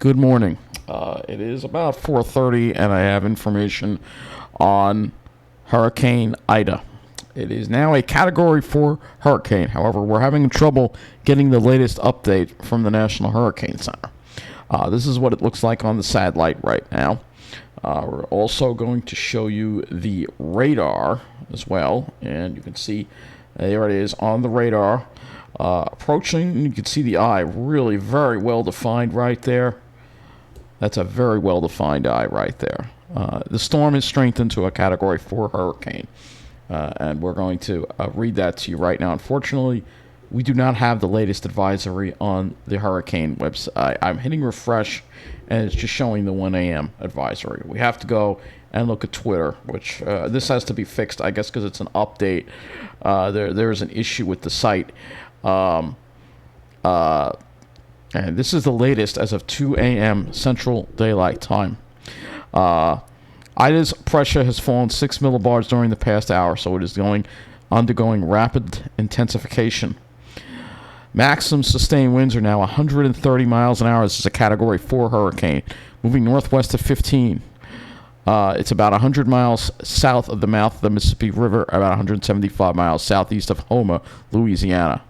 Good morning. It is about 4:30, and I have information on Hurricane Ida. It is now a Category 4 hurricane. However, we're having trouble getting the latest update from the National Hurricane Center. This is what it looks like on the satellite right now. We're also going to show you the radar as well, and you can see there it is on the radar. Approaching, you can see the eye really very well defined right there. That's a very well defined eye right there. The storm is strengthened to a Category 4 hurricane, and we're going to read that to you right now. Unfortunately, we do not have the latest advisory on the hurricane website. I'm hitting refresh, and it's just showing the 1 a.m. advisory. We have to go and look at Twitter, which this has to be fixed, I guess, because it's an update. There's an issue with the site. And this is the latest as of 2 a.m. Central Daylight Time. Ida's pressure has fallen 6 millibars during the past hour, so it is undergoing rapid intensification. Maximum sustained winds are now 130 miles an hour. This is a Category 4 hurricane, moving northwest of 15. It's about 100 miles south of the mouth of the Mississippi River, about 175 miles southeast of Houma, Louisiana.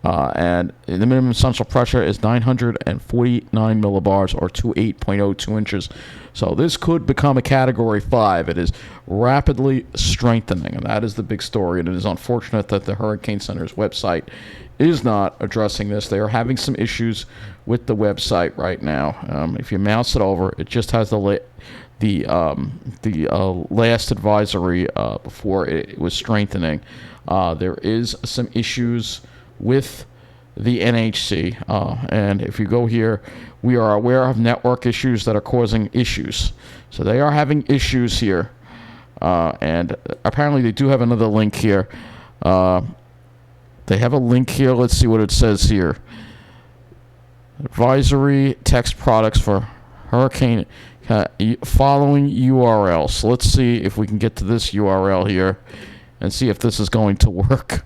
And the minimum central pressure is 949 millibars, or 28.02 inches. So this could become a Category 5. It is rapidly strengthening, and that is the big story. And it is unfortunate that the Hurricane Center's website is not addressing this. They are having some issues with the website right now. If you mouse it over, it just has the last advisory before it was strengthening. There is some issues with the NHC, and if you go here, we are aware of network issues that are causing issues. So they are having issues here, and apparently they do have another link here. They have a link here. Let's see what it says here. Advisory text products for hurricane following URL. So let's see if we can get to this URL here and see if this is going to work.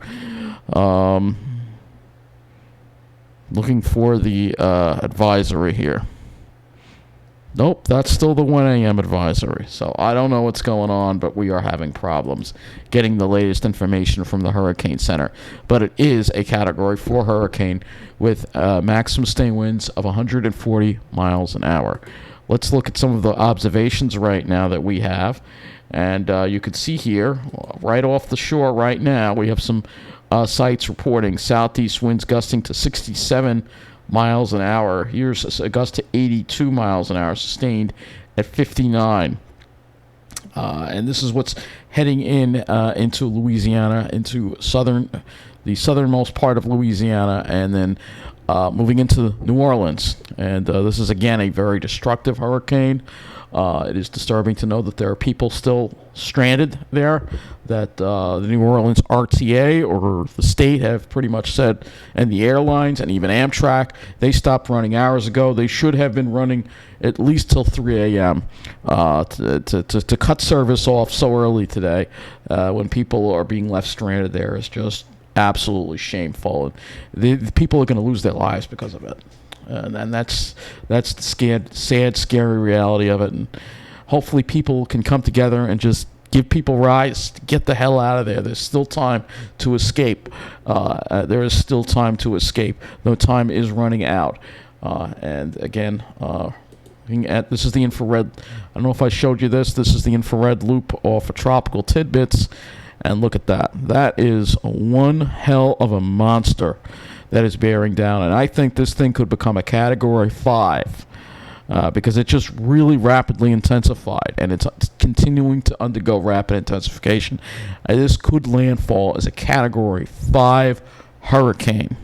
Looking for the advisory here. Nope, that's still the 1 a.m. advisory. So I don't know what's going on, but we are having problems getting the latest information from the Hurricane Center. But it is a Category 4 hurricane with maximum sustained winds of 140 miles an hour. Let's look at some of the observations right now that we have. And you can see here, right off the shore right now, we have some sites reporting southeast winds gusting to 67 miles an hour. Here's a gust to 82 miles an hour, sustained at 59. And this is what's heading into Louisiana, into the southernmost part of Louisiana, and then moving into New Orleans. And this is, again, a very destructive hurricane. It is disturbing to know that there are people still stranded there, that the New Orleans RTA or the state have pretty much said, and the airlines and even Amtrak, they stopped running hours ago. They should have been running at least till 3 a.m. To cut service off so early today when people are being left stranded there is just absolutely shameful. And the people are going to lose their lives because of it. And that's the sad, scary reality of it. And hopefully people can come together and just give people rides, get the hell out of there. There's still time to escape. There is still time to escape. No time is running out. And again, this is the infrared. I don't know if I showed you this. This is the infrared loop off of Tropical Tidbits. And look at that. That is one hell of a monster that is bearing down. And I think this thing could become a Category 5 because it just really rapidly intensified, and it's continuing to undergo rapid intensification. This could landfall as a Category 5 hurricane.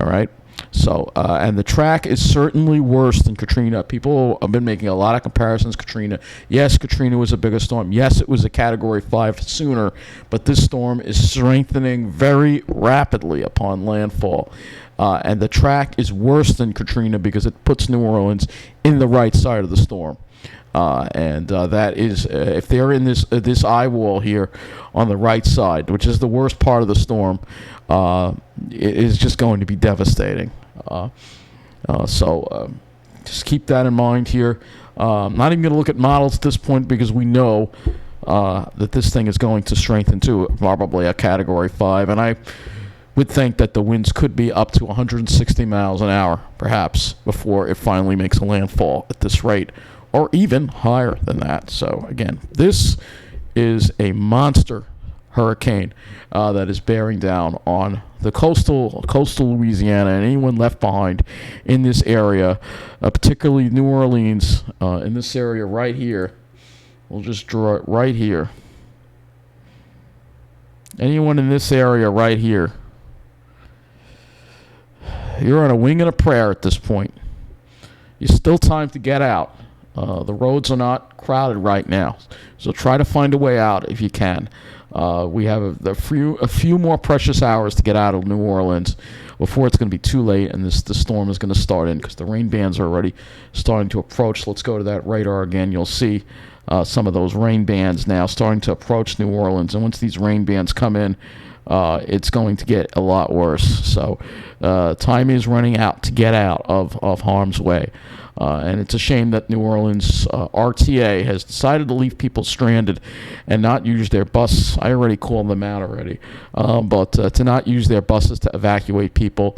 All right? So, and the track is certainly worse than Katrina. People have been making a lot of comparisons. Katrina, yes, Katrina was a bigger storm. Yes, it was a Category 5 sooner, but this storm is strengthening very rapidly upon landfall. And the track is worse than Katrina because it puts New Orleans in the right side of the storm. And that is, if they're in this eye wall here on the right side, which is the worst part of the storm, it is just going to be devastating. So Just keep that in mind here. Not even going to look at models at this point because we know that this thing is going to strengthen to probably a Category 5. And I would think that the winds could be up to 160 miles an hour, perhaps, before it finally makes a landfall at this rate, or even higher than that. So, again, this is a monster hurricane that is bearing down on the coastal Louisiana and anyone left behind in this area, particularly New Orleans, in this area right here. We'll just draw it right here. Anyone in this area right here, you're on a wing and a prayer at this point. There's still time to get out. The roads are not crowded right now, so try to find a way out if you can. We have a few more precious hours to get out of New Orleans before it's going to be too late and the storm is going to start in, because the rain bands are already starting to approach. Let's go to that radar again. You'll see some of those rain bands now starting to approach New Orleans, and once these rain bands come in, it's going to get a lot worse. So time is running out to get out of harm's way. And it's a shame that New Orleans RTA has decided to leave people stranded and not use their bus. I already called them out already. But to not use their buses to evacuate people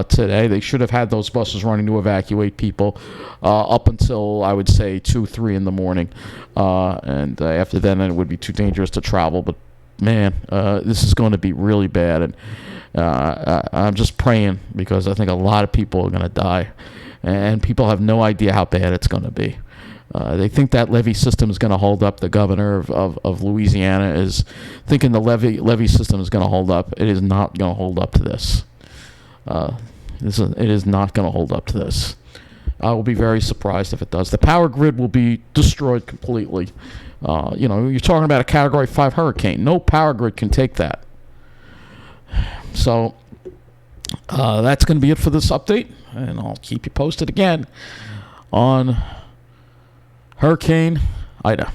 today. They should have had those buses running to evacuate people up until, I would say, 2, 3 in the morning. And after then, it would be too dangerous to travel. But man, this is going to be really bad, and I'm just praying, because I think a lot of people are going to die, and people have no idea how bad it's going to be. They think that levee system is going to hold up. The governor of Louisiana is thinking the levee system is going to hold up. It is not going to hold up to this. It is not going to hold up to this. I will be very surprised if it does. The power grid will be destroyed completely. You're talking about a Category 5 hurricane. No power grid can take that. So that's going to be it for this update, and I'll keep you posted again on Hurricane Ida.